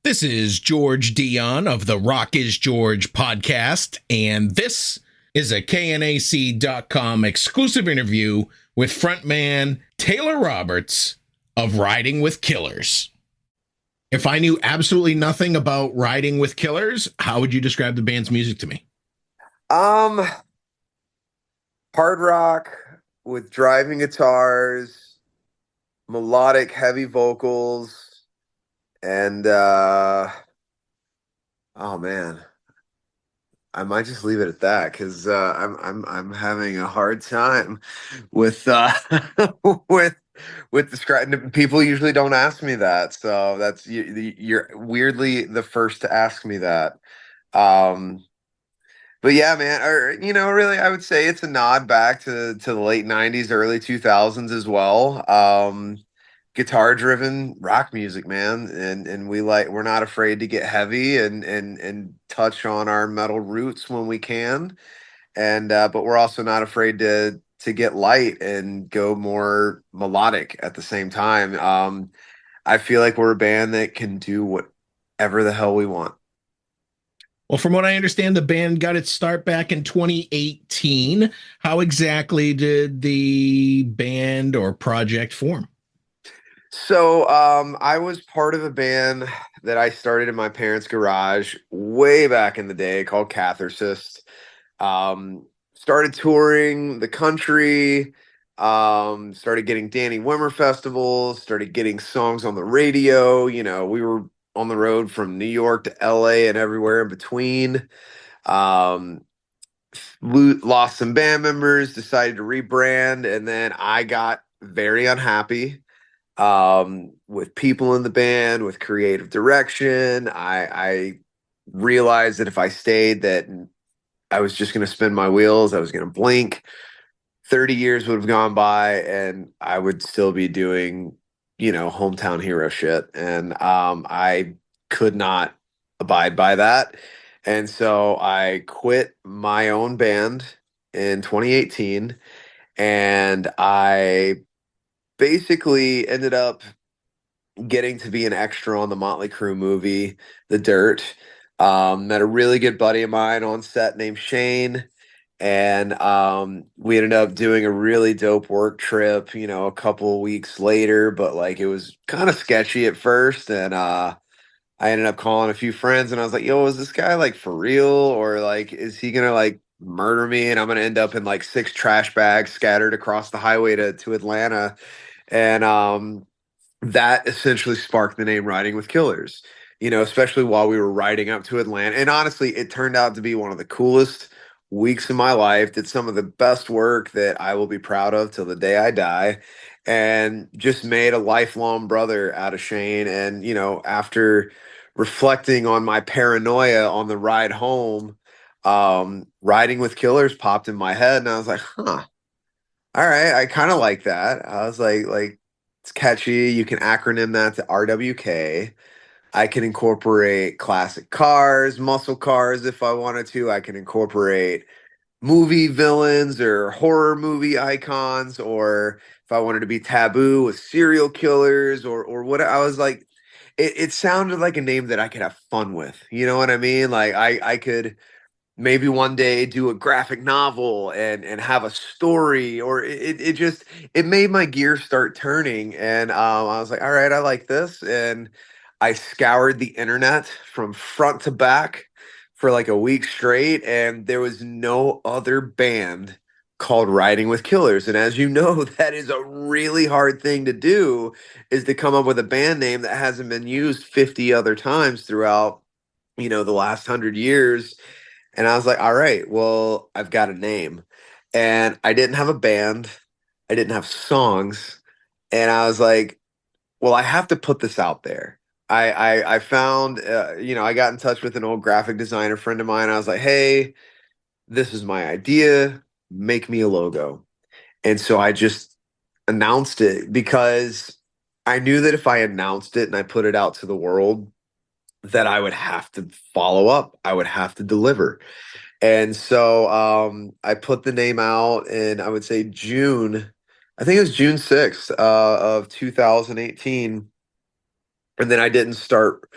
This is George Dionne of the Rock is George podcast, and this is a KNAC.com exclusive interview with frontman Taylor Roberts of Riding with Killers. If I knew absolutely nothing about Riding with Killers, how would you describe the band's music to me? Hard rock with driving guitars, melodic heavy vocals, and oh man, I might just leave it at that because I'm having a hard time with with describing. People usually don't ask me that, so you're weirdly the first to ask me that. But yeah, man, or really, I would say it's a nod back to the late '90s, early 2000s as well. Guitar-driven rock music, man, and we're not afraid to get heavy and touch on our metal roots when we can, and but we're also not afraid to get light and go more melodic at the same time. I feel like we're a band that can do whatever the hell we want. Well, from what I understand, the band got its start back in 2018. How exactly did the band or project form? So, I was part of a band that I started in my parents' garage way back in the day called Catharsis. Started touring the country, started getting Danny Wimmer festivals, started getting songs on the radio. We were on the road from New York to LA and everywhere in between. Um, Lost some band members, decided to rebrand, and then I got very unhappy with people in the band, with creative direction. I realized that if I stayed, that I was just going to spin my wheels. I was going to blink. 30 years would have gone by, and I would still be doing, hometown hero shit. And I could not abide by that. And so I quit my own band in 2018, and I basically ended up getting to be an extra on the Motley Crue movie, The Dirt. Met a really good buddy of mine on set named Shane. And we ended up doing a really dope work trip, a couple of weeks later, but like it was kind of sketchy at first. And I ended up calling a few friends and I was like, yo, is this guy like for real? Or like, is he gonna like murder me? And I'm gonna end up in like 6 trash bags scattered across the highway to Atlanta. And that essentially sparked the name Riding with Killers, especially while we were riding up to Atlanta. And honestly, it turned out to be one of the coolest weeks of my life. Did some of the best work that I will be proud of till the day I die, and just made a lifelong brother out of Shane. And, after reflecting on my paranoia on the ride home, Riding with Killers popped in my head, and I was like, huh, all right, I kind of like that. I was like, it's catchy. You can acronym that to RWK. I can incorporate classic cars, muscle cars if I wanted to. I can incorporate movie villains or horror movie icons, or if I wanted to be taboo with serial killers or what. I was like, it sounded like a name that I could have fun with. You know what I mean? Like I could maybe one day do a graphic novel and have a story, or it just it made my gears start turning. And I was like, all right, I like this. And I scoured the internet from front to back for like a week straight, and there was no other band called Riding with Killers. And as you know, that is a really hard thing to do, is to come up with a band name that hasn't been used 50 other times throughout, the last 100 years. And I was like, all right, well, I've got a name. And I didn't have a band, I didn't have songs. And I was like, well, I have to put this out there. I found, I got in touch with an old graphic designer friend of mine. I was like, hey, this is my idea. Make me a logo. And so I just announced it because I knew that if I announced it and I put it out to the world, that I would have to follow up. I would have to deliver. And so I put the name out in, I would say June, I think it was June 6th of 2018. And then I didn't start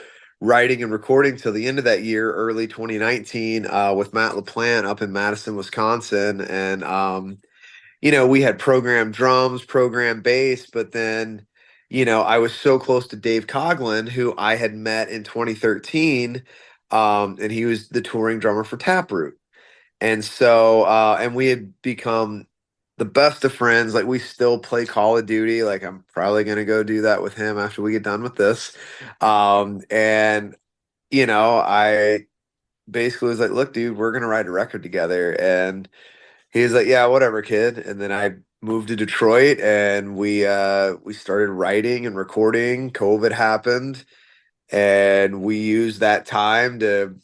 writing and recording till the end of that year, early 2019, with Matt Laplant up in Madison, Wisconsin. And, we had programmed drums, programmed bass, but then, I was so close to Dave Coughlin, who I had met in 2013. And he was the touring drummer for Taproot. And so, and we had become the best of friends. Like, we still play Call of Duty. Like, I'm probably going to go do that with him after we get done with this. And, I basically was like, look, dude, we're going to write a record together. And he was like, yeah, whatever, kid. And then I moved to Detroit, and we started writing and recording. COVID happened, and we used that time to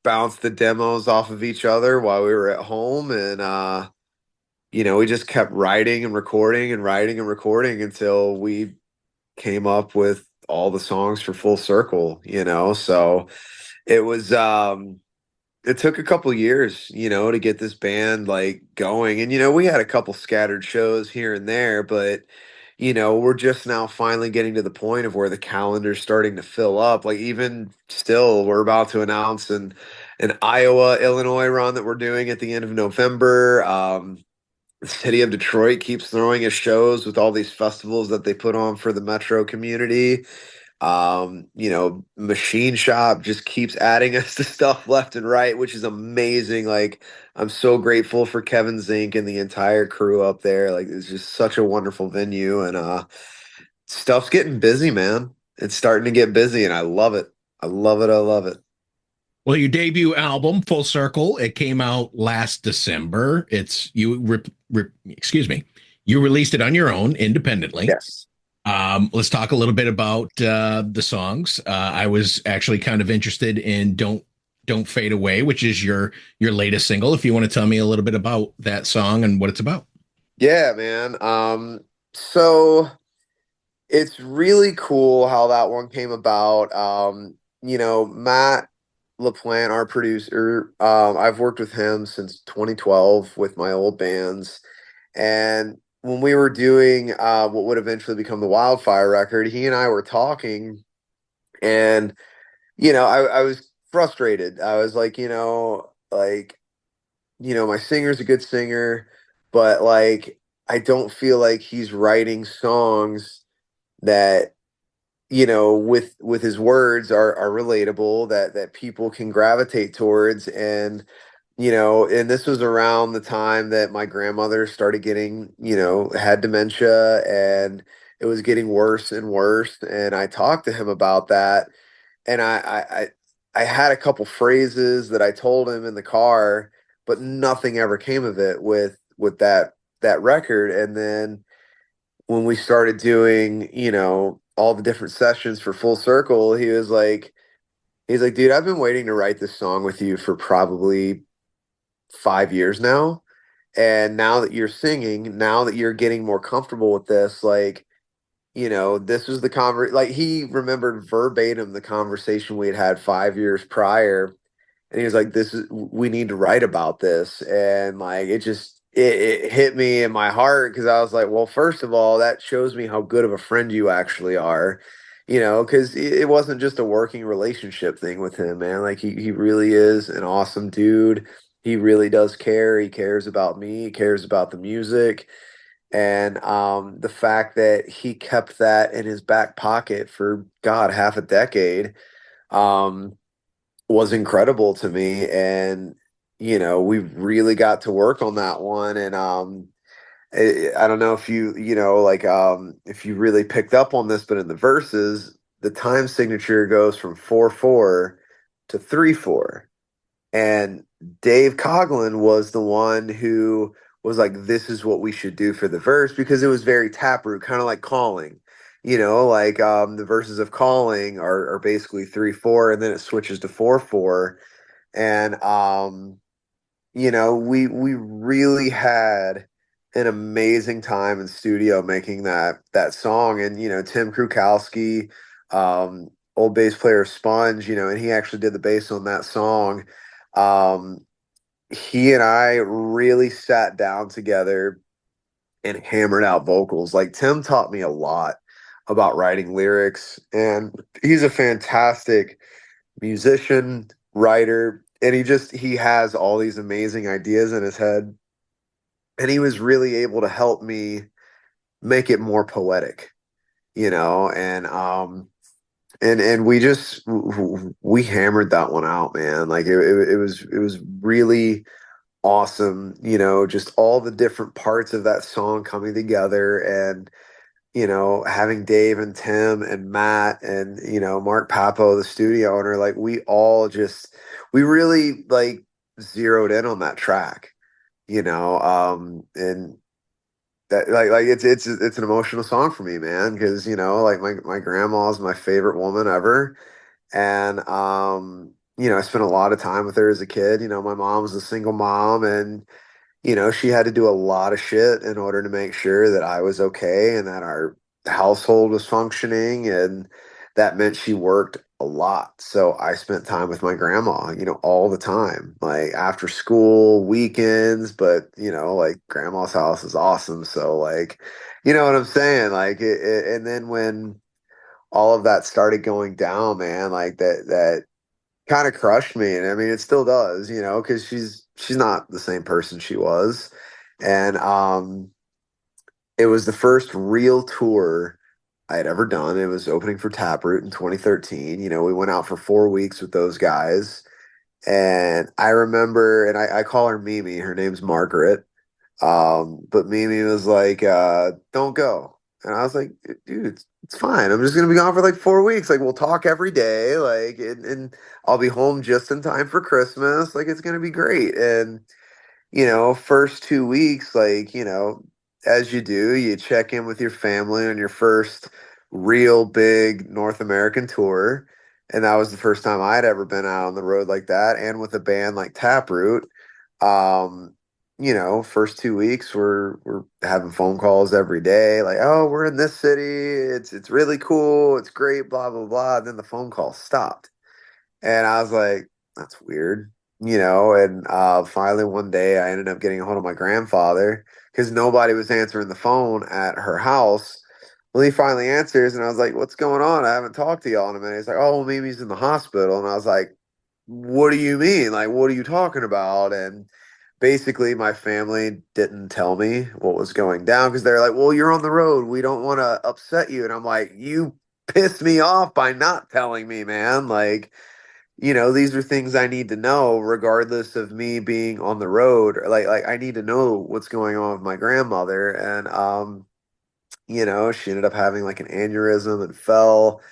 bounce the demos off of each other while we were at home. And we just kept writing and recording and writing and recording until we came up with all the songs for Full Circle. So it was it took a couple years, to get this band like going. And we had a couple scattered shows here and there, but we're just now finally getting to the point of where the calendar's starting to fill up. Like, even still, we're about to announce an Iowa, Illinois run that we're doing at the end of November. The city of Detroit keeps throwing us shows with all these festivals that they put on for the metro community. Machine Shop just keeps adding us to stuff left and right, which is amazing. Like, I'm so grateful for Kevin Zink and the entire crew up there. Like, it's just such a wonderful venue, and stuff's getting busy, man. It's starting to get busy, and I love it. I love it. I love it. Well, your debut album, Full Circle, it came out last December. Excuse me, you released it on your own independently. Yes. Let's talk a little bit about the songs. I was actually kind of interested in "Don't Fade Away," which is your latest single. If you want to tell me a little bit about that song and what it's about. Yeah, man. So it's really cool how that one came about. Matt LaPlante, our producer, I've worked with him since 2012 with my old bands. And when we were doing what would eventually become the Wildfire record, he and I were talking, and I was frustrated. I was like, my singer's a good singer, but like, I don't feel like he's writing songs that, with his words are relatable, that people can gravitate towards. And this was around the time that my grandmother started getting, had dementia, and it was getting worse and worse. And I talked to him about that, and I had a couple phrases that I told him in the car, but nothing ever came of it with that record. And then when we started doing, all the different sessions for Full Circle, he's like, dude, I've been waiting to write this song with you for probably 5 years now. And now that you're singing, now that you're getting more comfortable with this, like, this was the like, he remembered verbatim the conversation we had had 5 years prior. And he was like, we need to write about this. And like, it hit me in my heart, because I was like, well, first of all, that shows me how good of a friend you actually are, because it wasn't just a working relationship thing with him, man. Like, he really is an awesome dude. He really does care. He cares about me. He cares about the music. And the fact that he kept that in his back pocket for, God, half a decade, um, was incredible to me. And, we really got to work on that one. And I don't know if if you really picked up on this, but in the verses, the time signature goes from 4/4 to 3/4. And Dave Coughlin was the one who was like, this is what we should do for the verse, because it was very Taproot, kind of like Calling. The verses of Calling are basically 3/4, and then it switches to 4/4. And we really had an amazing time in studio making that song. And Tim Krukowski, old bass player of Sponge, and he actually did the bass on that song. He and I really sat down together and hammered out vocals. Like, Tim taught me a lot about writing lyrics, and he's a fantastic musician, writer, and he has all these amazing ideas in his head. And he was really able to help me make it more poetic, and we hammered that one out, man. Like it was really awesome, just all the different parts of that song coming together, and having Dave and Tim and Matt and Mark Papo, the studio owner, like we really like zeroed in on that track, and that like it's an emotional song for me, man, because like my grandma's my favorite woman ever, and I spent a lot of time with her as a kid. My mom was a single mom, and she had to do a lot of shit in order to make sure that I was okay and that our household was functioning. And that meant she worked a lot. So I spent time with my grandma, all the time, like after school, weekends. But, like grandma's house is awesome. So, like, you know what I'm saying? Like, and then when all of that started going down, man, like that kind of crushed me. And I mean, it still does, because she's not the same person she was. And it was the first real tour I had ever done. It was opening for Taproot in 2013. We went out for 4 weeks with those guys. And I remember, and I call her Mimi, her name's Margaret. But Mimi was like, don't go. And I was like, dude, it's fine. I'm just gonna be gone for like 4 weeks. Like we'll talk every day. Like and I'll be home just in time for Christmas. Like it's gonna be great. And first 2 weeks, like, as you do, you check in with your family on your first real big North American tour. And that was the first time I'd ever been out on the road like that. And with a band like Taproot, um, first 2 weeks we're having phone calls every day, like, oh, we're in this city, it's really cool, it's great, blah blah blah. And then the phone call stopped. And I was like, that's weird, and finally one day I ended up getting a hold of my grandfather because nobody was answering the phone at her house. Well, he finally answers, and I was like, what's going on? I haven't talked to y'all in a minute. He's like, oh, well, Mimi's in the hospital. And I was like, what do you mean? Like, what are you talking about? And basically, my family didn't tell me what was going down because they're like, well, you're on the road. We don't want to upset you. And I'm like, you pissed me off by not telling me, man. Like, these are things I need to know regardless of me being on the road. Like I need to know what's going on with my grandmother. And she ended up having like an aneurysm and fell.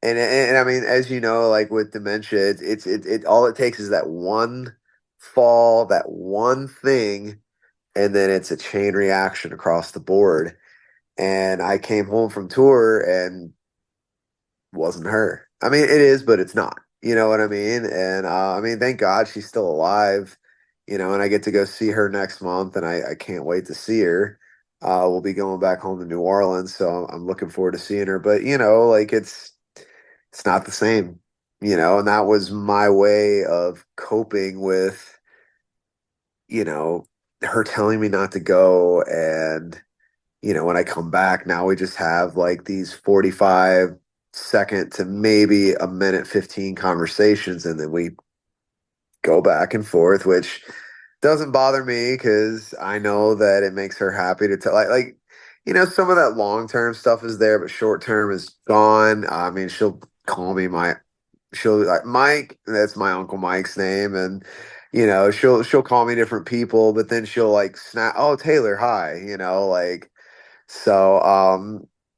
And I mean, as you know, like with dementia, it all it takes is that one fall, that one thing, and then it's a chain reaction across the board. And I came home from tour and wasn't her. I mean, it is, but it's not. You know what I mean? And I mean, thank God she's still alive. And I get to go see her next month, and I can't wait to see her. We'll be going back home to New Orleans, so I'm looking forward to seeing her. But like it's not the same, and that was my way of coping with, you know, her telling me not to go. And, when I come back, now we just have like these 45-second to maybe a minute 15 conversations, and then we go back and forth, which doesn't bother me because I know that it makes her happy to tell. Some of that long term stuff is there, but short term is gone. I mean, she'll call me she'll like Mike. That's my uncle Mike's name, and she'll call me different people, but then she'll like snap. Oh, Taylor, hi. Like so.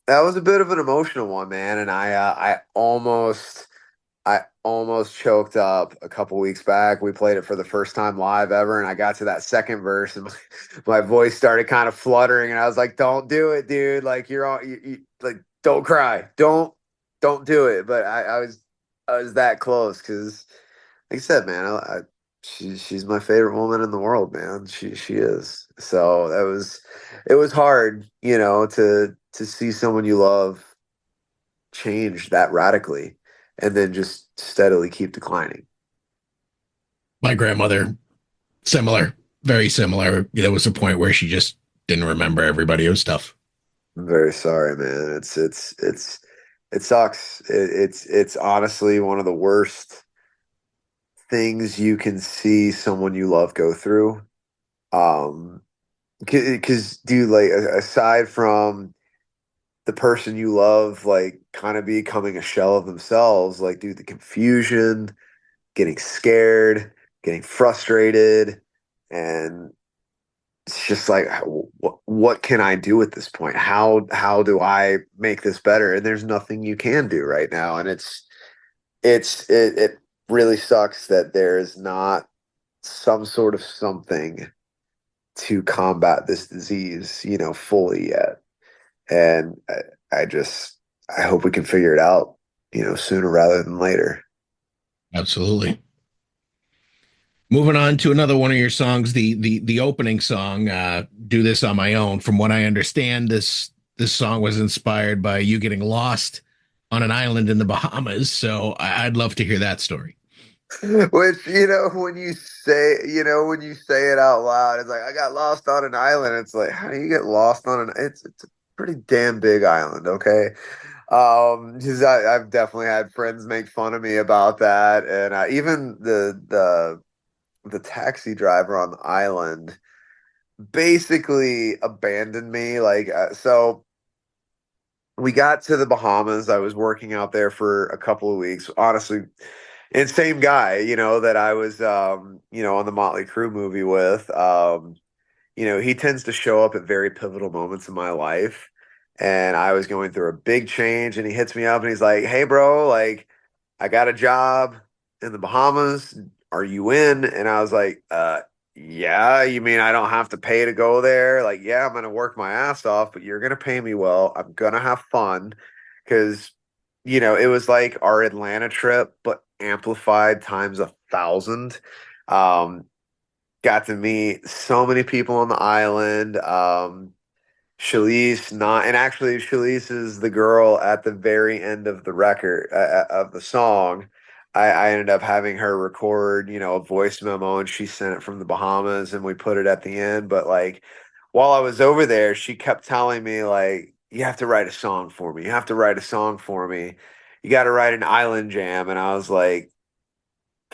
That was a bit of an emotional one, man, and I almost choked up a couple weeks back. We played it for the first time live ever, and I got to that second verse, and my voice started kind of fluttering, and I was like, "Don't do it, dude! Like you're all, like, don't cry, don't do it." But I was that close because, like I said, man, she's my favorite woman in the world, man. She is. So it was hard, to see someone you love change that radically and then just steadily keep declining. My grandmother, similar, very similar. There was a point where she just didn't remember everybody. It was tough. I'm very sorry, man. It sucks. It's honestly one of the worst things you can see someone you love go through. Um, because dude, like aside from the person you love, like kind of becoming a shell of themselves, like dude, the confusion, getting scared, getting frustrated, and it's just like what can I do at this point? How do I make this better? And there's nothing you can do right now, and it really sucks that there's not some sort of something to combat this disease, fully yet. And I just I hope we can figure it out, sooner rather than later. Absolutely. Moving on to another one of your songs, the opening song, "Do This on My Own." From what I understand, this song was inspired by you getting lost on an island in the Bahamas. So I'd love to hear that story. Which, when you say it out loud, it's like I got lost on an island. It's like, how do you get lost on it's a pretty damn big island, okay? Because I've definitely had friends make fun of me about that, and even the taxi driver on the island basically abandoned me. Like, so we got to the Bahamas. I was working out there for a couple of weeks. Honestly, and same guy, that I was, on the Motley Crue movie with. He tends to show up at very pivotal moments in my life. And I was going through a big change, and he hits me up and he's like, "Hey, bro, like, I got a job in the Bahamas. Are you in?" And I was like, yeah, you mean I don't have to pay to go there? Like, yeah, I'm gonna work my ass off, but you're gonna pay me well. I'm gonna have fun because, it was like our Atlanta trip, but amplified times 1,000. Um, got to meet so many people on the island. Shalice not, and actually Shalice is the girl at the very end of the record of the song. I ended up having her record, a voice memo, and she sent it from the Bahamas, and we put it at the end. But like, while I was over there, she kept telling me like, "You have to write a song for me. You have to write a song for me. You got to write an island jam." And I was like,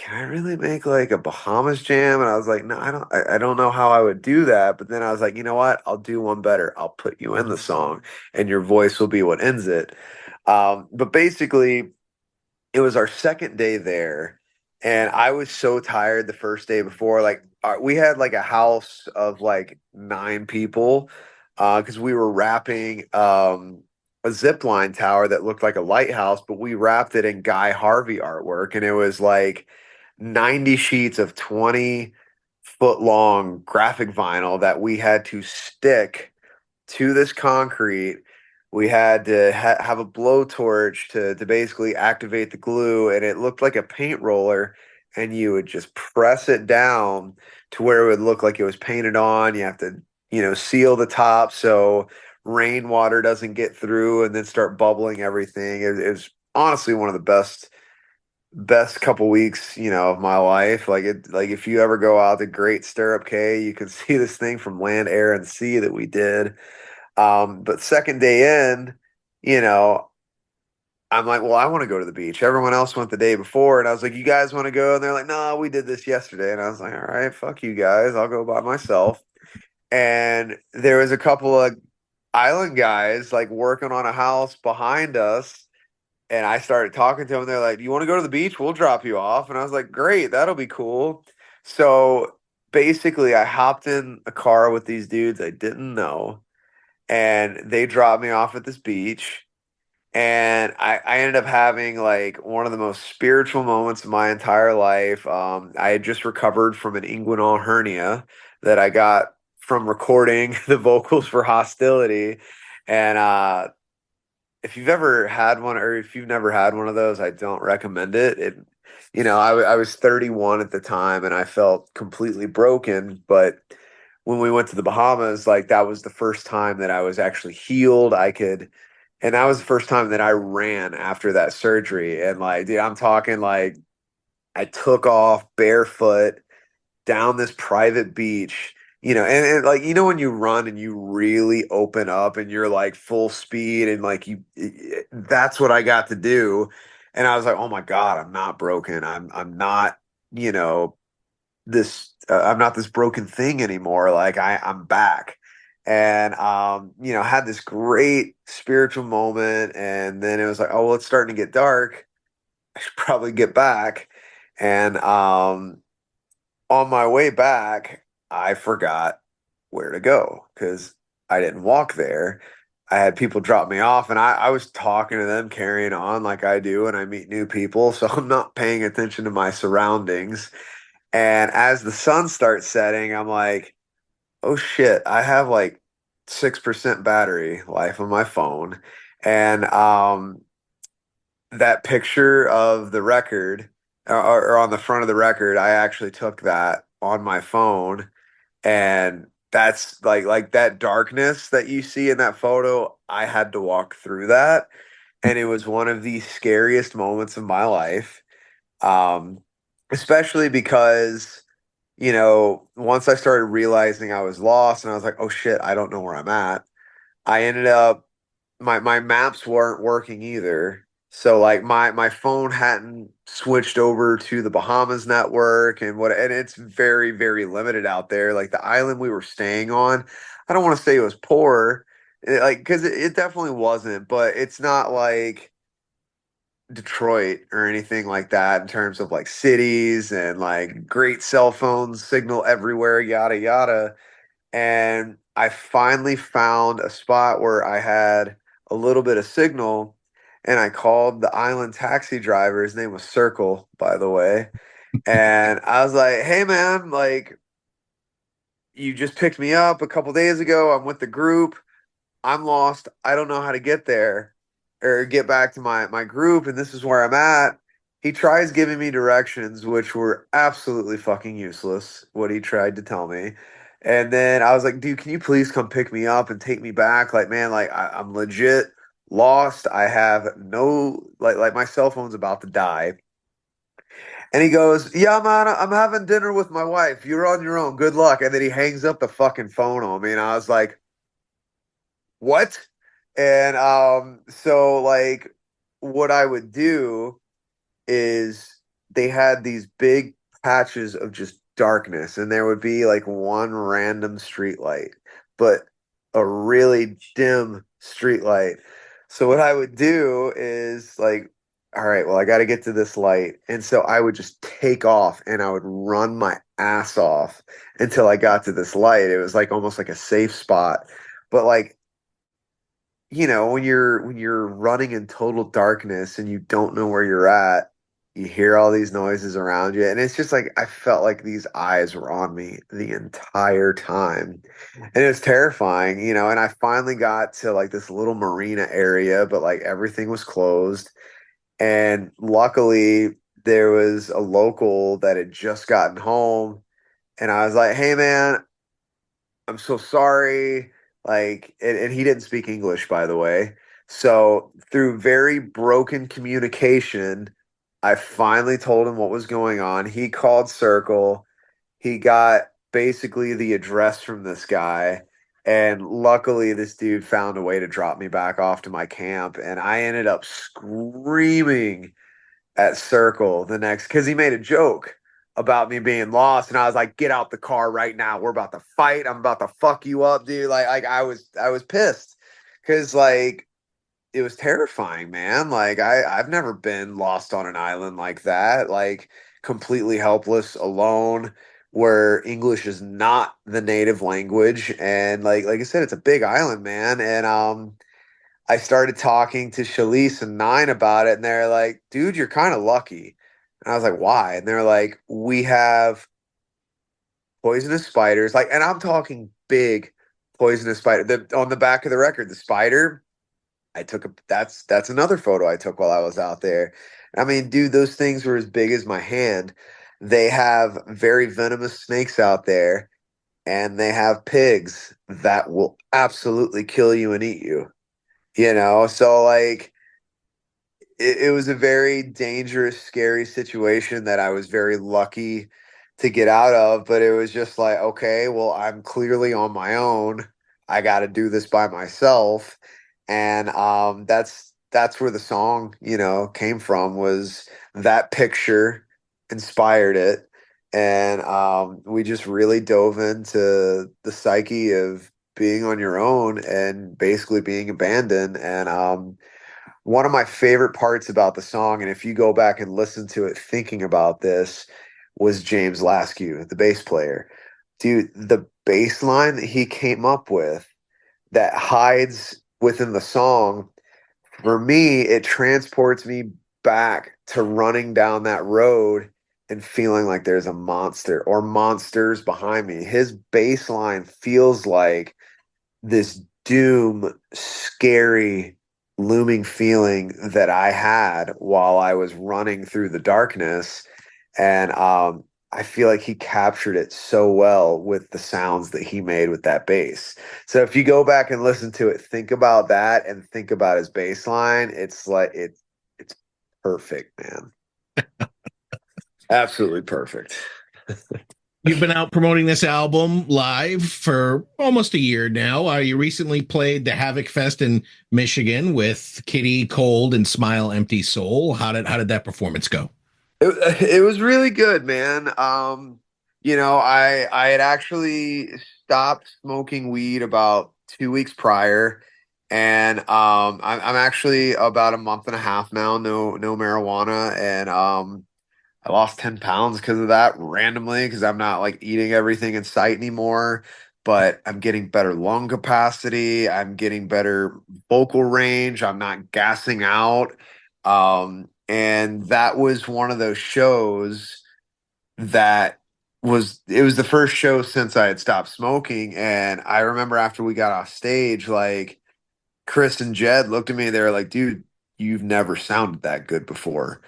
can I really make like a Bahamas jam? And I was like, no, I don't know how I would do that. But then I was like, you know what? I'll do one better. I'll put you in the song and your voice will be what ends it. But basically, it was our second day there. And I was so tired the first day before. Like, we had like a house of like 9 people because we were wrapping a zip line tower that looked like a lighthouse, but we wrapped it in Guy Harvey artwork. And it was like 90 sheets of 20-foot long graphic vinyl that we had to stick to this concrete. We had to have a blowtorch to basically activate the glue, and it looked like a paint roller. And you would just press it down to where it would look like it was painted on. You have to, seal the top so rainwater doesn't get through and then start bubbling everything. It was honestly one of the best couple weeks, of my life. Like if you ever go out to Great Stirrup Cay, you can see this thing from land, air, and sea that we did. But second day in, you know, I'm like, well, I want to go to the beach. Everyone else went the day before, and I was like, you guys want to go? And they're like, no, we did this yesterday. And I was like, all right, fuck you guys. I'll go by myself. And there was a couple of island guys like working on a house behind us. And I started talking to them. They're like, "Do you want to go to the beach? We'll drop you off." And I was like, "Great, that'll be cool." So basically, I hopped in a car with these dudes I didn't know, and they dropped me off at this beach. And I ended up having like one of the most spiritual moments of my entire life. I had just recovered from an inguinal hernia that I got from recording the vocals for Hostility. And if you've ever had one, or if you've never had one of those, I don't recommend it. I was 31 at the time and I felt completely broken. But when we went to the Bahamas, like that was the first time that I was actually healed. And that was the first time that I ran after that surgery. And like, dude, I'm talking like I took off barefoot down this private beach, and like, when you run and you really open up and you're like full speed and like that's what I got to do. And I was like, oh my God, I'm not broken. I'm not. you know, I'm not this broken thing anymore. Like I'm back. And had this great spiritual moment, and then it was like, oh well, it's starting to get dark. I should probably get back. And on my way back, I forgot where to go because I didn't walk there. I had people drop me off, and I was talking to them, carrying on like I do, and I meet new people. So I'm not paying attention to my surroundings. And as the sun starts setting, I'm like, oh shit, I have like 6% battery life on my phone. And that picture of the record, or on the front of the record, I actually took that on my phone. And that's like that darkness that you see in that photo, I had to walk through that. And it was one of the scariest moments of my life. Um, Especially because once I started realizing I was lost and I was like, oh shit, I don't know where I'm at. I ended up my maps weren't working either. So like my phone hadn't switched over to the Bahamas network and it's very, very limited out there. Like the island we were staying on, I don't want to say it was poor, because it definitely wasn't, but it's not like Detroit or anything like that in terms of like cities and like great cell phones, signal everywhere, yada yada. And I finally found a spot where I had a little bit of signal, and I called the island taxi driver. His name was Circle, by the way. And I was like, "Hey man, like you just picked me up a couple days ago. I'm with the group. I'm lost. I don't know how to get there or get back to my group, and this is where I'm at." He tries giving me directions, which were absolutely fucking useless, what he tried to tell me. And then I was like, dude, can you please come pick me up and take me back? Like, man, like I'm legit lost. I have no like my cell phone's about to die. And he goes, yeah, man, I'm having dinner with my wife. You're on your own. Good luck. And then he hangs up the fucking phone on me. And I was like, what? And so like what I would do is they had these big patches of just darkness, and there would be like one random street light, but a really dim street light. So what I would do is like, all right, well, I got to get to this light. And so I would just take off and I would run my ass off until I got to this light. It was like almost like a safe spot. But like when you're running in total darkness and you don't know where you're at, you hear all these noises around you, and it's just like I felt like these eyes were on me the entire time. And it was terrifying. And I finally got to like this little marina area, but like everything was closed. And luckily there was a local that had just gotten home, and I was like, "Hey man, I'm so sorry." Like, and he didn't speak English, by the way. So, through very broken communication, I finally told him what was going on. He called Circle. He got basically the address from this guy. And luckily, this dude found a way to drop me back off to my camp. And I ended up screaming at Circle the next because he made a joke about me being lost, and I was like, "Get out the car right now. We're about to fight. I'm about to fuck you up, dude." Like I was pissed because like it was terrifying, man. Like I've never been lost on an island like that, like completely helpless, alone, where English is not the native language, and like I said, it's a big island, man, and I started talking to Shalise and Nine about it, and they're like, dude, you're kind of lucky. And I was like, why? And they're like, we have poisonous spiders. Like, and I'm talking big poisonous spider. On the back of the record, the spider, that's another photo I took while I was out there. I mean, dude, those things were as big as my hand. They have very venomous snakes out there, and they have pigs that will absolutely kill you and eat you. So like it was a very dangerous, scary situation that I was very lucky to get out of. But it was just like, okay, well, I'm clearly on my own. I got to do this by myself, and that's where the song, came from, was that picture inspired it. And we just really dove into the psyche of being on your own and basically being abandoned. And one of my favorite parts about the song, and if you go back and listen to it thinking about this, was James Laskew, the bass player. Dude, the bass line that he came up with that hides within the song, for me, it transports me back to running down that road and feeling like there's a monster or monsters behind me. His bass line feels like this doom, scary, looming feeling that I had while I was running through the darkness. And I feel like he captured it so well with the sounds that he made with that bass. So if you go back and listen to it, think about that and think about his bass line. It's like it's perfect, man. Absolutely perfect. You've been out promoting this album live for almost a year now. You recently played the Havoc Fest in Michigan with Kitty Cold and Smile Empty Soul. How did that performance go? It was really good, man. I had actually stopped smoking weed about 2 weeks prior, and I'm actually about a month and a half now, no marijuana, and I lost 10 pounds because of that randomly because I'm not like eating everything in sight anymore. But I'm getting better lung capacity. I'm getting better vocal range. I'm not gassing out. And that was one of those shows that it was the first show since I had stopped smoking. And I remember after we got off stage, like Chris and Jed looked at me, they were like, dude, you've never sounded that good before.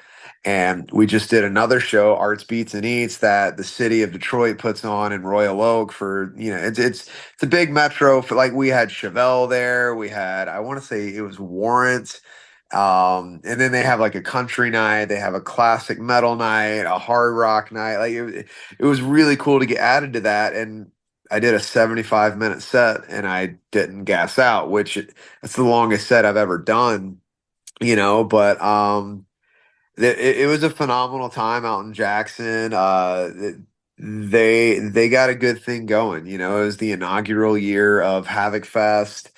And we just did another show, Arts Beats and Eats, that the city of Detroit puts on in Royal Oak for, it's a big metro for, like, we had Chevelle there, we had, I want to say it was Warrant. And then they have like a country night, they have a classic metal night, a hard rock night. Like it was really cool to get added to that. And I did a 75-minute set and I didn't gas out, which that's the longest set I've ever done, but it was a phenomenal time out in Jackson. They got a good thing going. It was the inaugural year of Havoc Fest,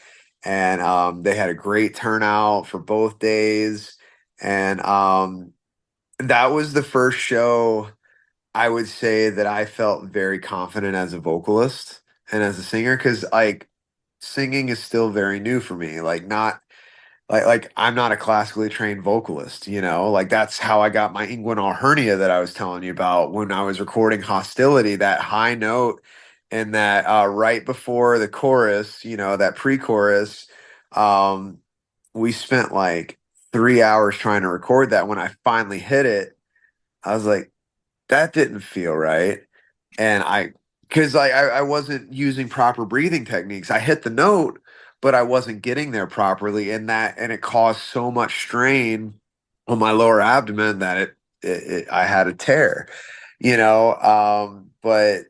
and they had a great turnout for both days. And that was the first show I would say that I felt very confident as a vocalist and as a singer because like singing is still very new for me. Like not like I'm not a classically trained vocalist, like that's how I got my inguinal hernia that I was telling you about when I was recording Hostility, that high note and that right before the chorus, that pre-chorus, um, we spent like 3 hours trying to record that. When I finally hit it, I was like, that didn't feel right. And because like I wasn't using proper breathing techniques. I hit the note, but I wasn't getting there properly. And it caused so much strain on my lower abdomen that I had a tear, but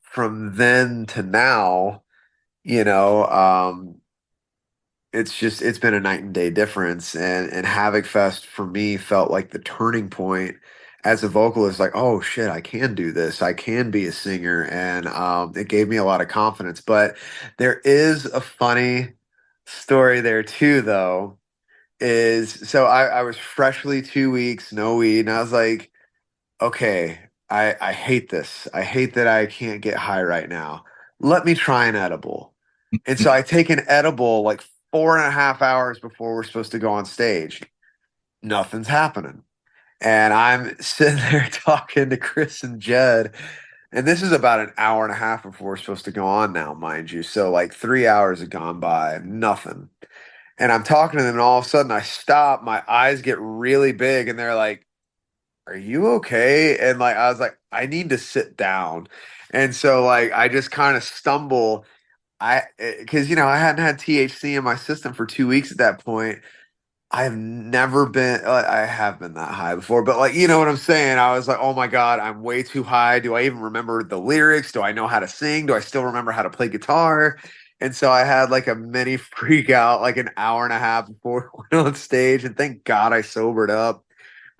from then to now, you know, um, it's been a night and day difference. And Havoc Fest for me felt like the turning point as a vocalist, like, oh shit, I can do this, I can be a singer. And it gave me a lot of confidence. But there is a funny story there too, though. Is so I was freshly 2 weeks no weed, and I was like, okay, I hate this, I hate that I can't get high right now, let me try an edible. And so I take an edible like 4.5 hours before we're supposed to go on stage. Nothing's happening. And I'm sitting there talking to Chris and Jed. And this is about an hour and a half before we're supposed to go on now, mind you. So like 3 hours have gone by, nothing. And I'm talking to them, and all of a sudden I stop, my eyes get really big, and they're like, are you okay? And like I was like, I need to sit down. And so like I just kind of stumble. Because I hadn't had THC in my system for 2 weeks at that point. I've never been, I have been that high before, but like, you know what I'm saying? I was like, oh my God, I'm way too high. Do I even remember the lyrics? Do I know how to sing? Do I still remember how to play guitar? And so I had like a mini freak out, like an hour and a half before we went on stage. And thank God I sobered up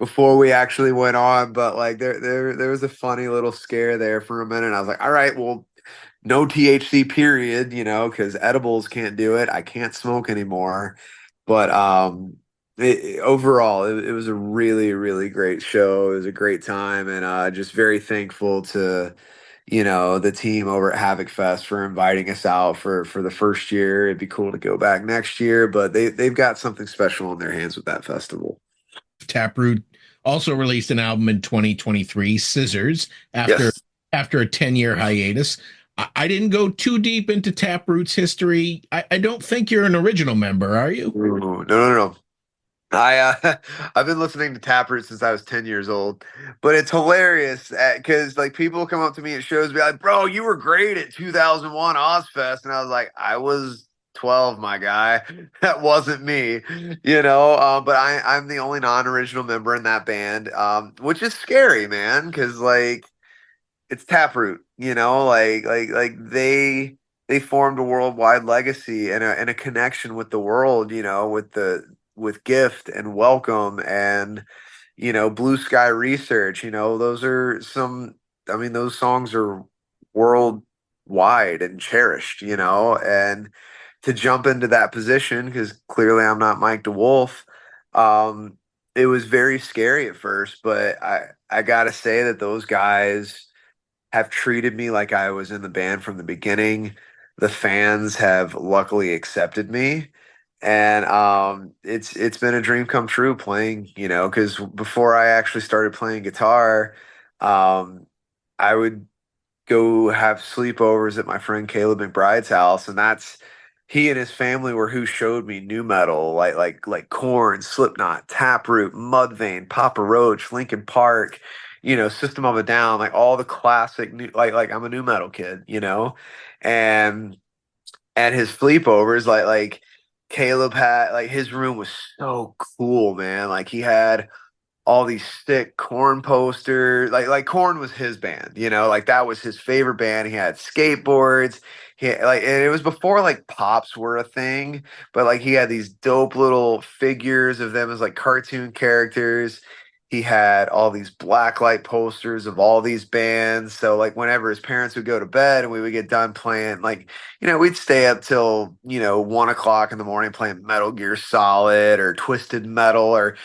before we actually went on, but like there was a funny little scare there for a minute. I was like, all right, well, no THC period, because edibles can't do it. I can't smoke anymore. But overall, it was a really, really great show. It was a great time, and just very thankful to the team over at Havoc Fest for inviting us out for the first year. It'd be cool to go back next year, but they've got something special on their hands with that festival. Taproot also released an album in 2023, Scissors, after Yes. after a 10-year hiatus. I didn't go too deep into Taproot's history. I don't think you're an original member, are you? Ooh, no, no, no. I I've been listening to Taproot since I was 10 years old, but it's hilarious because like people come up to me at shows and be like, "Bro, you were great at 2001 Ozfest," and I was like, "I was 12, my guy. That wasn't me, you know." But I'm the only non-original member in that band, which is scary, man, because like it's Taproot, like they formed a worldwide legacy and a connection with the world, with gift and welcome and blue sky research. Those are some. I mean, those songs are worldwide and cherished. And to jump into that position because clearly I'm not Mike DeWolf. Um, it was very scary at first, but I gotta say that those guys have treated me like I was in the band from the beginning. The fans have luckily accepted me. And it's been a dream come true playing, because before I actually started playing guitar, um, I would go have sleepovers at my friend Caleb McBride's house, and that's he and his family were who showed me new metal, like Korn, Slipknot, Taproot, Mudvayne, Papa Roach, Linkin Park, System of a Down, like all the classic new, like I'm a new metal kid, and at his sleepovers, like Caleb had like his room was so cool, man. Like he had all these thick Corn posters. Like Corn was his band, like that was his favorite band. He had skateboards. And it was before like pops were a thing, but like he had these dope little figures of them as like cartoon characters. He had all these black light posters of all these bands. So like whenever his parents would go to bed and we would get done playing, like, we'd stay up till, 1 o'clock in the morning playing Metal Gear Solid or Twisted Metal or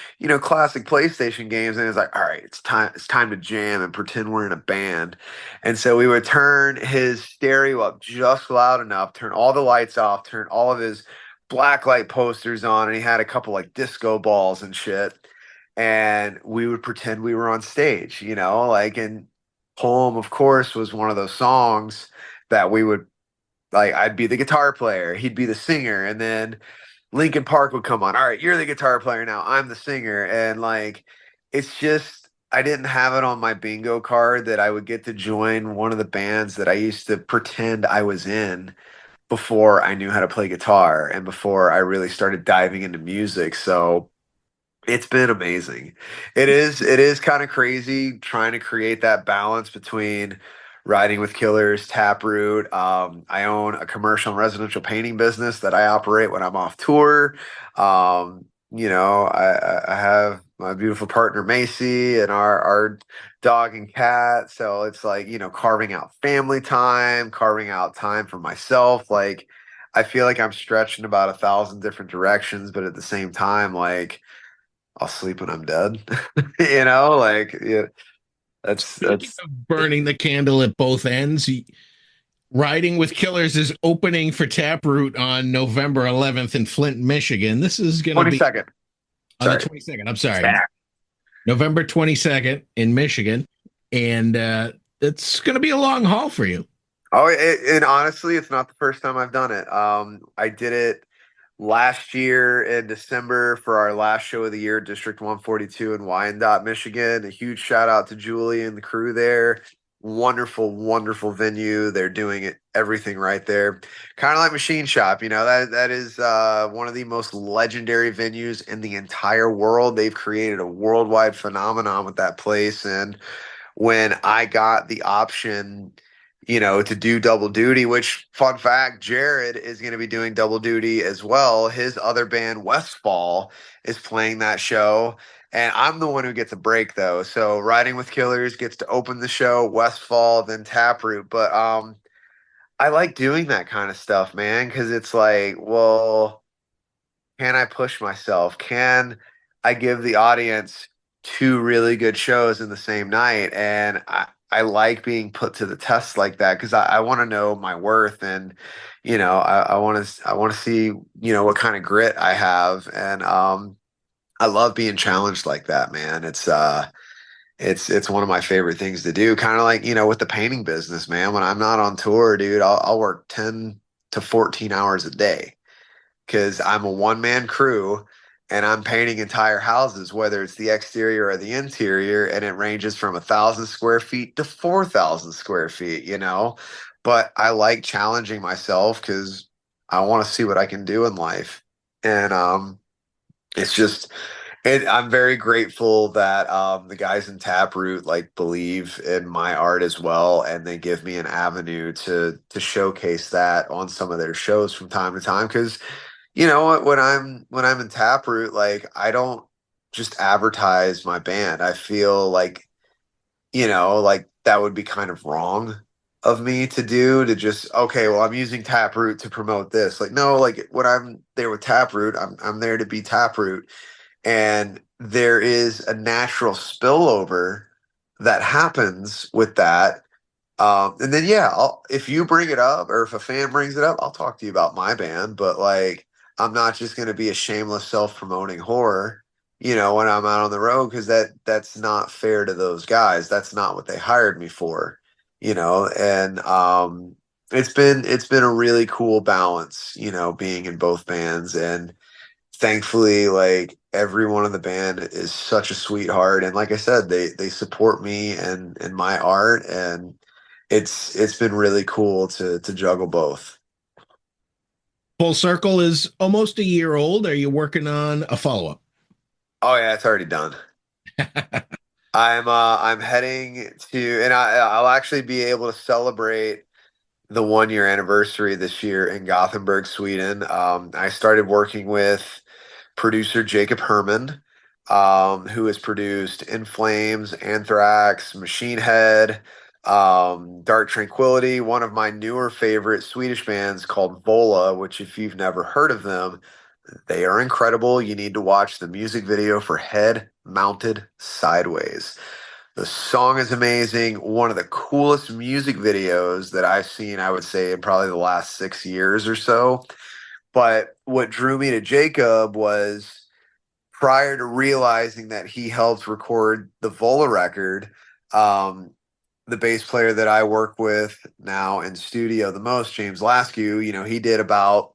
classic PlayStation games, and it's like, all right, it's time to jam and pretend we're in a band. And so we would turn his stereo up just loud enough, turn all the lights off, turn all of his black light posters on, and he had a couple like disco balls and shit. And we would pretend we were on stage, like, and Home, of course, was one of those songs that we would like. I'd be the guitar player, he'd be the singer, and then Linkin Park would come on. All right, you're the guitar player now. I'm the singer. And like, it's just, I didn't have it on my bingo card that I would get to join one of the bands that I used to pretend I was in before I knew how to play guitar and before I really started diving into music. So it's been amazing. It is kind of crazy trying to create that balance between riding with killers, Taproot. I own a commercial and residential painting business that I operate when I'm off tour. I have my beautiful partner Macy and our dog and cat. So it's like, carving out family time, carving out time for myself. Like I feel like I'm stretched in about 1,000 different directions, but at the same time, like I'll sleep when I'm dead. Like yeah, Speaking that's of burning the candle at both ends, Riding with Killers is opening for Taproot on November 11th in Flint, Michigan. This is going to be 22nd. on the Sorry. 22nd. I'm sorry. November 22nd in Michigan. And it's going to be a long haul for you. Oh, and honestly, it's not the first time I've done it. I did it last year in December for our last show of the year, District 142 in Wyandotte, Michigan. A huge shout out to Julie and the crew there. Wonderful, wonderful venue. They're doing it everything right there. Kind of like Machine Shop, that is one of the most legendary venues in the entire world. They've created a worldwide phenomenon with that place. And when I got the option, to do double duty, which fun fact, Jared is going to be doing double duty as well. His other band, Westfall, is playing that show. And I'm the one who gets a break though. So Riding with Killers gets to open the show, Westfall, then Taproot. But I like doing that kind of stuff, man, because it's like, well, can I push myself? Can I give the audience two really good shows in the same night? And I like being put to the test like that because I want to know my worth and I want to see what kind of grit I have and I love being challenged like that, man. It's one of my favorite things to do. Kind of like, with the painting business, man. When I'm not on tour, dude, I'll work 10 to 14 hours a day because I'm a one-man crew and I'm painting entire houses, whether it's the exterior or the interior, and it ranges from 1,000 square feet to 4,000 square feet, But I like challenging myself because I want to see what I can do in life. And it's just I'm very grateful that the guys in Taproot like believe in my art as well, and they give me an avenue to showcase that on some of their shows from time to time. Because you know what, when I'm in Taproot, like I don't just advertise my band. I feel like like that would be kind of wrong of me to do to just okay, well I'm using Taproot to promote this. Like no, like when I'm there with Taproot, I'm there to be Taproot and there is a natural spillover that happens with that. And then yeah, if you bring it up or if a fan brings it up, I'll talk to you about my band. But like, I'm not just going to be a shameless self-promoting whore, when I'm out on the road because that's not fair to those guys. That's not what they hired me for, And it's been a really cool balance, being in both bands and thankfully like everyone in the band is such a sweetheart and like I said they support me and my art and it's been really cool to juggle both. Full Circle is almost a year old. Are you working on a follow-up? Oh yeah, it's already done. I'm heading to and I'll actually be able to celebrate the 1 year anniversary this year in Gothenburg, Sweden. I started working with producer Jacob Herman, who has produced In Flames, Anthrax, Machine Head, Dark Tranquility, one of my newer favorite Swedish bands called Vola, which if you've never heard of them, they are incredible. You need to watch the music video for Head Mounted Sideways. The song is amazing. One of the coolest music videos that I've seen, I would say, in probably the last 6 years or so. But what drew me to Jacob was prior to realizing that he helped record the Vola record, the bass player that I work with now in studio the most, James Laskew, he did about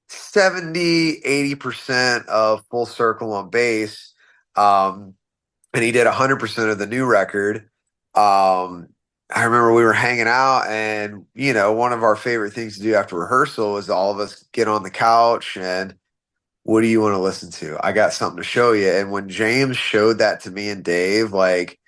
70-80% of Full Circle on bass. And he did 100% of the new record. I remember we were hanging out and, one of our favorite things to do after rehearsal is all of us get on the couch and what do you want to listen to? I got something to show you. And when James showed that to me and Dave, like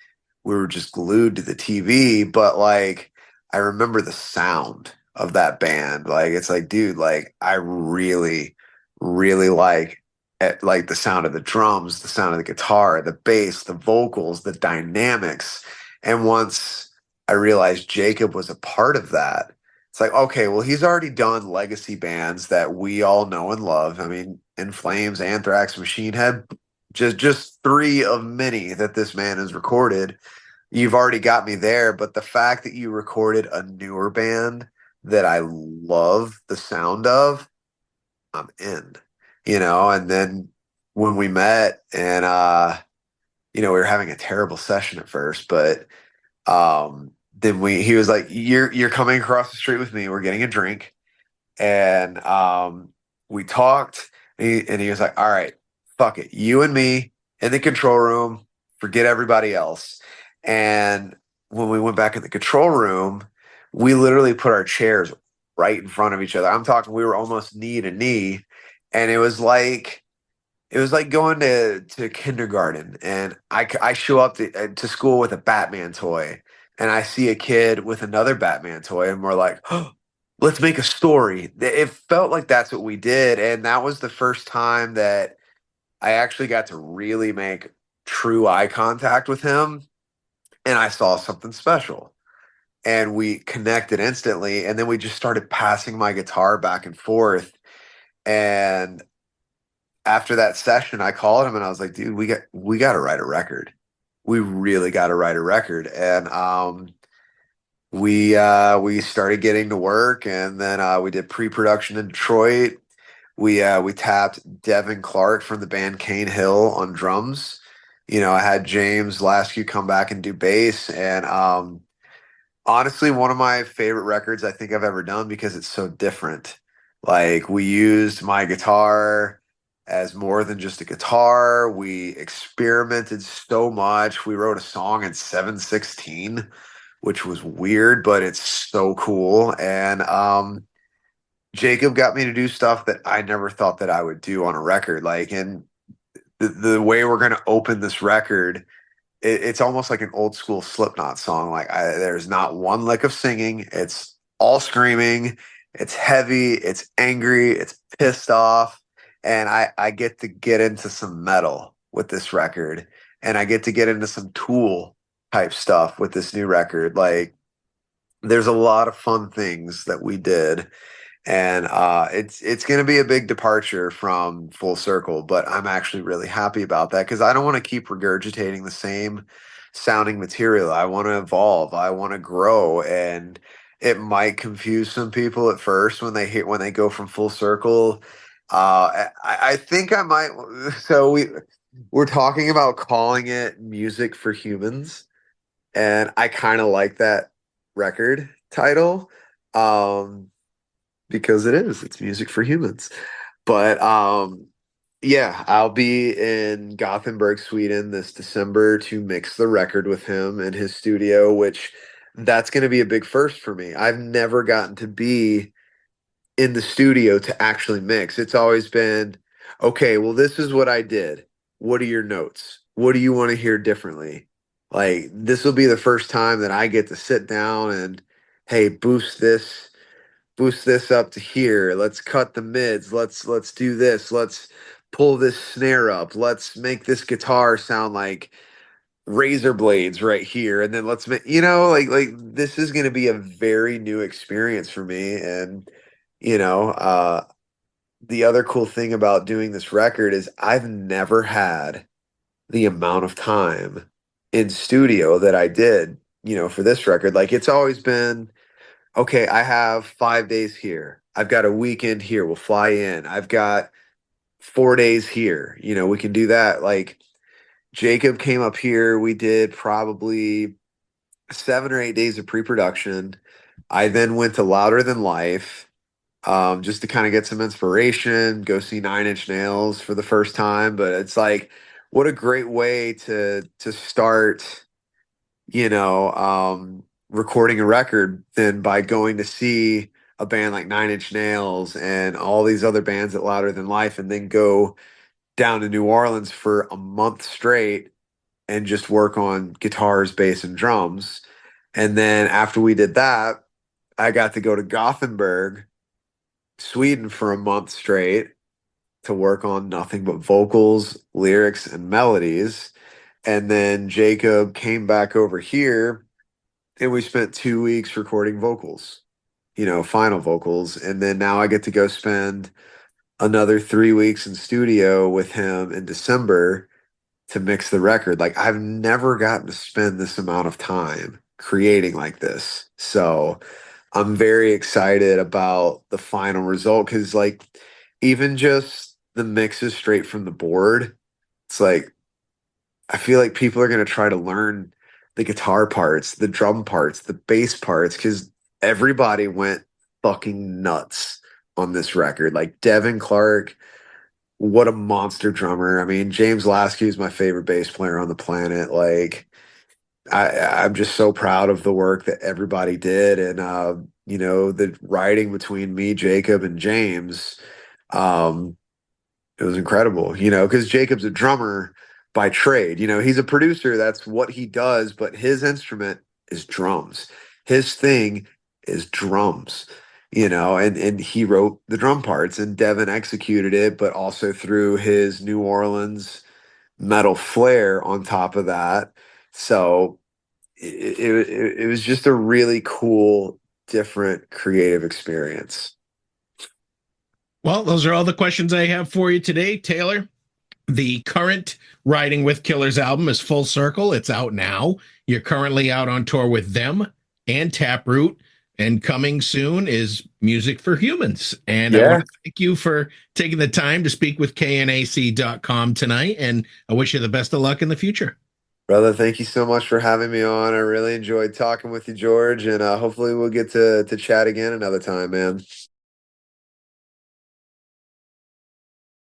we were just glued to the TV, but like I remember the sound of that band. Like it's like, dude, like I really, really like the sound of the drums, the sound of the guitar, the bass, the vocals, the dynamics. And once I realized Jacob was a part of that, it's like, okay, well, he's already done legacy bands that we all know and love. I mean, In Flames, Anthrax, Machine Head, just three of many that this man has recorded. You've already got me there, but the fact that you recorded a newer band that I love the sound of, I'm in, and then when we met and we were having a terrible session at first, but then he was like, you're coming across the street with me. We're getting a drink. And we talked and he was like, all right, fuck it. You and me in the control room, forget everybody else. And when we went back in the control room, we literally put our chairs right in front of each other. I'm talking, we were almost knee to knee. And it was like going to kindergarten and I show up to school with a Batman toy and I see a kid with another Batman toy and we're like, oh, let's make a story. It felt like that's what we did. And that was the first time that I actually got to really make true eye contact with him, and I saw something special. And we connected instantly, and then we just started passing my guitar back and forth. And after that session, I called him and I was like, dude, we got to write a record. We really got to write a record. And we started getting to work, and then we did pre-production in Detroit. We tapped Devin Clark from the band Cane Hill on drums. I had James Laskew come back and do bass, and honestly, one of my favorite records I think I've ever done because it's so different. Like, we used my guitar as more than just a guitar. We experimented so much. We wrote a song in 7/16, which was weird, but it's so cool. And Jacob got me to do stuff that I never thought that I would do on a record. Like, and the way we're going to open this record, it's almost like an old school Slipknot song. Like, there's not one lick of singing. It's all screaming. It's heavy. It's angry. It's pissed off. And I get to get into some metal with this record, and I get to get into some Tool type stuff with this new record. Like, there's a lot of fun things that we did, and it's going to be a big departure from Full Circle, but I'm actually really happy about that because I don't want to keep regurgitating the same sounding material. I want to evolve. I want to grow, and it might confuse some people at first when they go from Full Circle. I think I might. So we're talking about calling it Music for Humans, and I kind of like that record title. Um, because it is. It's music for humans. But yeah, I'll be in Gothenburg, Sweden this December to mix the record with him in his studio, which that's going to be a big first for me. I've never gotten to be in the studio to actually mix. It's always been, okay, well, this is what I did. What are your notes? What do you want to hear differently? Like, this will be the first time that I get to sit down and, hey, boost this up to here. Let's cut the mids. Let's do this. Let's pull this snare up. Let's make this guitar sound like razor blades right here. And then let's make, like this is going to be a very new experience for me. And the other cool thing about doing this record is I've never had the amount of time in studio that I did, for this record. Like, it's always been, okay, I have 5 days here. I've got a weekend here. We'll fly in. I've got 4 days here. We can do that. Like, Jacob came up here. We did probably 7 or 8 days of pre-production. I then went to Louder Than Life, just to kind of get some inspiration, go see Nine Inch Nails for the first time. But it's like, what a great way to start, recording a record than by going to see a band like Nine Inch Nails and all these other bands at Louder Than Life, and then go down to New Orleans for a month straight and just work on guitars, bass, and drums. And then after we did that, I got to go to Gothenburg, Sweden for a month straight to work on nothing but vocals, lyrics, and melodies. And then Jacob came back over here, and we spent 2 weeks recording vocals, final vocals. And then now I get to go spend another 3 weeks in studio with him in December to mix the record. Like, I've never gotten to spend this amount of time creating like this. So I'm very excited about the final result because, like, even just the mixes straight from the board, it's like, I feel like people are going to try to learn the guitar parts, the drum parts, the bass parts, because everybody went fucking nuts on this record. Like, Devin Clark, what a monster drummer. I mean, James Laskew is my favorite bass player on the planet. Like, I'm just so proud of the work that everybody did. And, the writing between me, Jacob, and James, it was incredible, because Jacob's a drummer by trade. He's a producer. That's what he does. But his instrument is drums. His thing is drums, and he wrote the drum parts, and Devin executed it, but also through his New Orleans metal flair on top of that. So it was just a really cool, different creative experience. Well, those are all the questions I have for you today, Taylor. The current Riding with Killers album is Full Circle. It's out now. You're currently out on tour with them and Taproot, and coming soon is Music for Humans. And I Yeah, want to thank you for taking the time to speak with KNAC.com tonight, and I wish you the best of luck in the future. brother, thank you so much for having me on. I really enjoyed talking with you, George, and hopefully we'll get to chat again another time, man.